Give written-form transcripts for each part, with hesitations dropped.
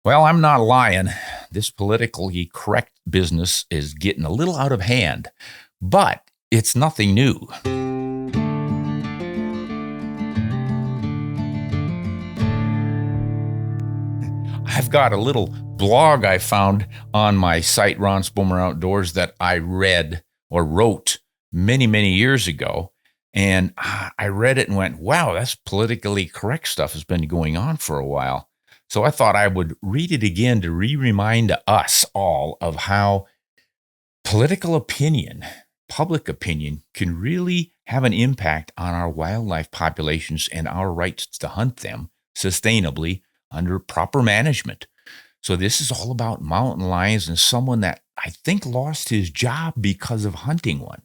Well, I'm not lying. This politically correct business is getting a little out of hand, but it's nothing new. I've got a little blog I found on my site, Ron Spomer Outdoors, that I read or wrote many, many years ago. And I read it and went, wow, that's politically correct stuff has been going on for a while. So I thought I would read it again to remind us all of how political opinion, public opinion, can really have an impact on our wildlife populations and our rights to hunt them sustainably under proper management. So this is all about mountain lions and someone that I think lost his job because of hunting one.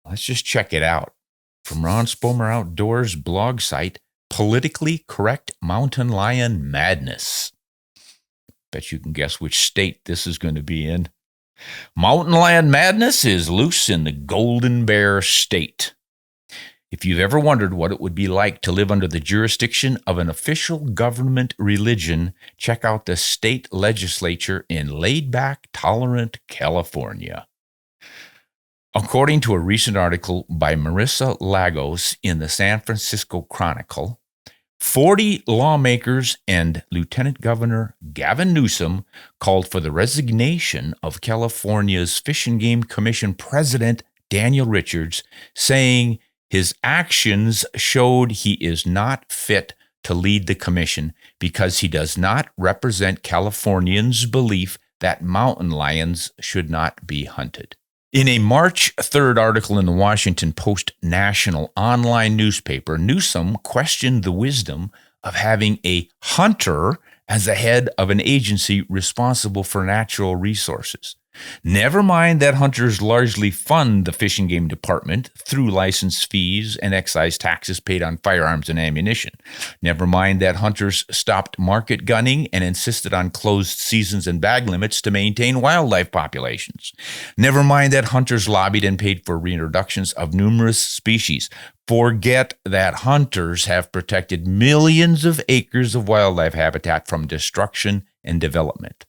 Let's just check it out. From Ron Spomer Outdoors blog site, Politically Correct Mountain Lion Madness. Bet you can guess which state this is going to be in. Mountain lion madness is loose in the Golden Bear State. If you've ever wondered what it would be like to live under the jurisdiction of an official government religion, check out the state legislature in laid-back, tolerant California. According to a recent article by Marissa Lagos in the San Francisco Chronicle, 40 lawmakers and Lieutenant Governor Gavin Newsom called for the resignation of California's Fish and Game Commission President Daniel Richards, saying his actions showed he is not fit to lead the commission because he does not represent Californians' belief that mountain lions should not be hunted. In a March 3rd article in the Washington Post National online newspaper, Newsom questioned the wisdom of having a hunter as the head of an agency responsible for natural resources. Never mind that hunters largely fund the Fish and Game Department through license fees and excise taxes paid on firearms and ammunition. Never mind that hunters stopped market gunning and insisted on closed seasons and bag limits to maintain wildlife populations. Never mind that hunters lobbied and paid for reintroductions of numerous species. Forget that hunters have protected millions of acres of wildlife habitat from destruction and development.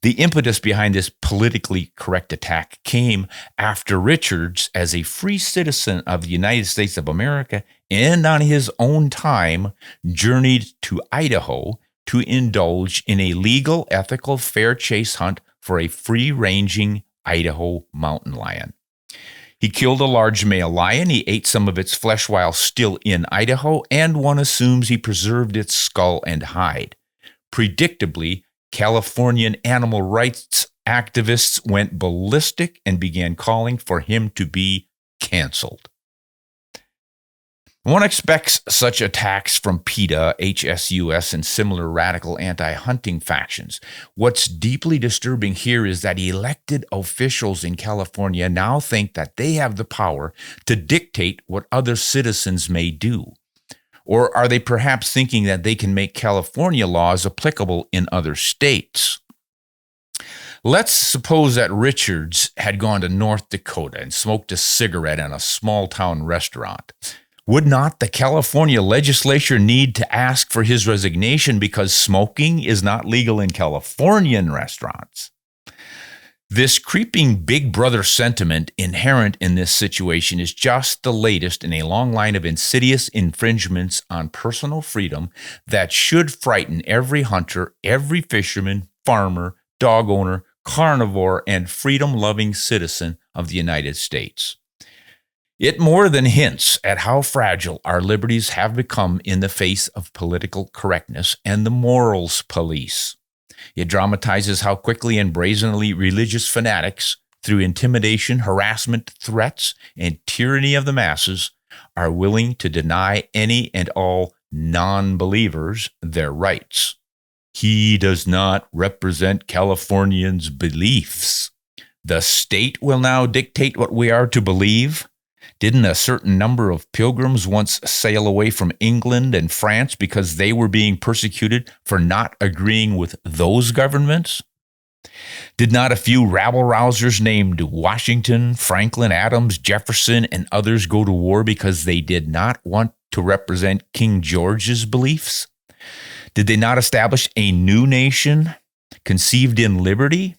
The impetus behind this politically correct attack came after Richards, as a free citizen of the United States of America and on his own time, journeyed to Idaho to indulge in a legal, ethical, fair chase hunt for a free-ranging Idaho mountain lion. He killed a large male lion, he ate some of its flesh while still in Idaho, and one assumes he preserved its skull and hide. Predictably, Californian animal rights activists went ballistic and began calling for him to be canceled. One expects such attacks from PETA, HSUS, and similar radical anti-hunting factions. What's deeply disturbing here is that elected officials in California now think that they have the power to dictate what other citizens may do. Or are they perhaps thinking that they can make California laws applicable in other states? Let's suppose that Richards had gone to North Dakota and smoked a cigarette in a small-town restaurant. Would not the California legislature need to ask for his resignation because smoking is not legal in Californian restaurants? This creeping big brother sentiment inherent in this situation is just the latest in a long line of insidious infringements on personal freedom that should frighten every hunter, every fisherman, farmer, dog owner, carnivore, and freedom-loving citizen of the United States. It more than hints at how fragile our liberties have become in the face of political correctness and the morals police. It dramatizes how quickly and brazenly religious fanatics, through intimidation, harassment, threats, and tyranny of the masses, are willing to deny any and all non-believers their rights. He does not represent Californians' beliefs. The state will now dictate what we are to believe. Didn't a certain number of pilgrims once sail away from England and France because they were being persecuted for not agreeing with those governments? Did not a few rabble-rousers named Washington, Franklin, Adams, Jefferson, and others go to war because they did not want to represent King George's beliefs? Did they not establish a new nation conceived in liberty?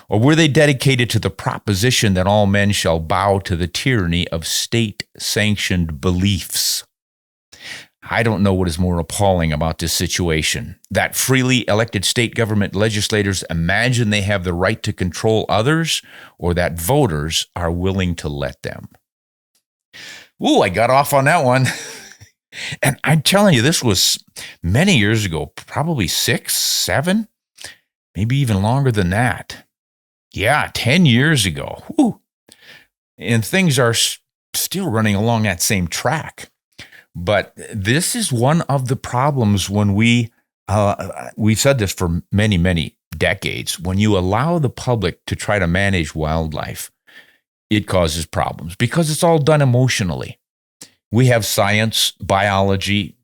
Or were they dedicated to the proposition that all men shall bow to the tyranny of state-sanctioned beliefs? I don't know what is more appalling about this situation. That freely elected state government legislators imagine they have the right to control others, or that voters are willing to let them. Ooh, I got off on that one. And I'm telling you, this was many years ago, probably 6, 7, maybe even longer than that. Yeah, 10 years ago. Whew. And things are still running along that same track. But this is one of the problems when we've said this for many, many decades. When you allow the public to try to manage wildlife, it causes problems because it's all done emotionally. We have science, biology,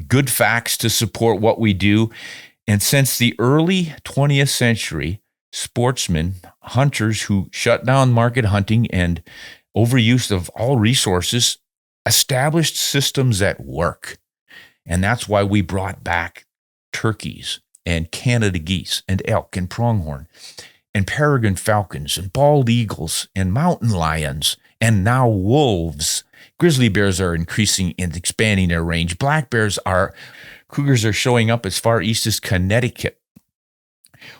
good facts to support what we do. And since the early 20th century, sportsmen, hunters who shut down market hunting and overuse of all resources established systems that work. And that's why we brought back turkeys and Canada geese and elk and pronghorn and peregrine falcons and bald eagles and mountain lions and now wolves. Grizzly bears are increasing and expanding their range. Cougars are showing up as far east as Connecticut.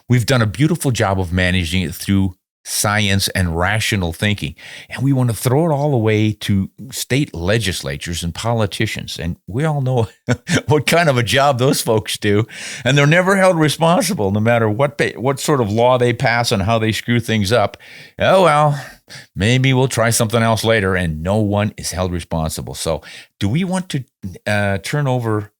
We've done a beautiful job of managing it through science and rational thinking. And we want to throw it all away to state legislatures and politicians. And we all know what kind of a job those folks do. And they're never held responsible, no matter what sort of law they pass and how they screw things up. Oh, well, maybe we'll try something else later. And no one is held responsible. So do we want to turn over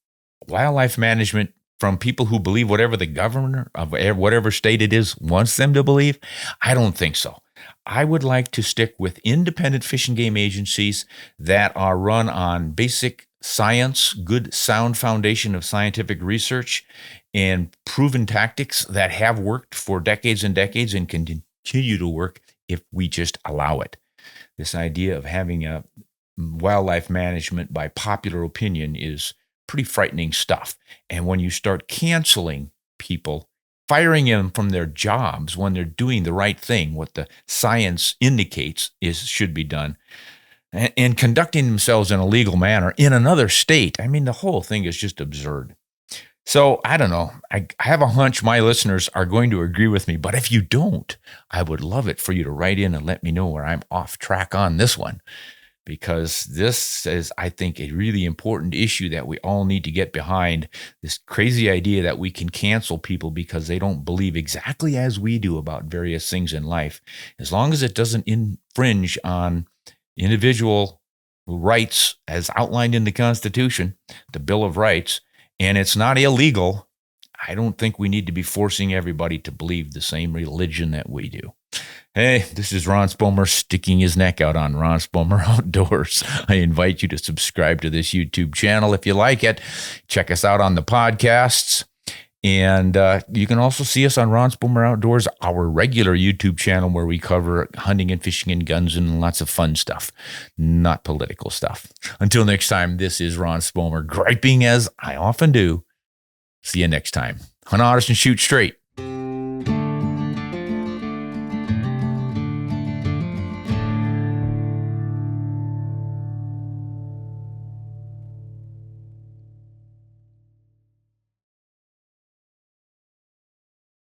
wildlife management from people who believe whatever the governor of whatever state it is wants them to believe? I don't think so. I would like to stick with independent fish and game agencies that are run on basic science, good sound foundation of scientific research, and proven tactics that have worked for decades and decades and continue to work if we just allow it. This idea of having a wildlife management by popular opinion is pretty frightening stuff. And when you start canceling people, firing them from their jobs when they're doing the right thing, what the science indicates should be done, and conducting themselves in a legal manner in another state, I mean, the whole thing is just absurd. So I don't know. I have a hunch my listeners are going to agree with me, but if you don't, I would love it for you to write in and let me know where I'm off track on this one. Because this is, I think, a really important issue that we all need to get behind. This crazy idea that we can cancel people because they don't believe exactly as we do about various things in life. As long as it doesn't infringe on individual rights as outlined in the Constitution, the Bill of Rights, and it's not illegal, I don't think we need to be forcing everybody to believe the same religion that we do. Hey, this is Ron Spomer sticking his neck out on Ron Spomer Outdoors. I invite you to subscribe to this YouTube channel if you like it. Check us out on the podcasts. And you can also see us on Ron Spomer Outdoors, our regular YouTube channel where we cover hunting and fishing and guns and lots of fun stuff, not political stuff. Until next time, this is Ron Spomer, griping as I often do. See you next time. Hunt honest and shoot straight.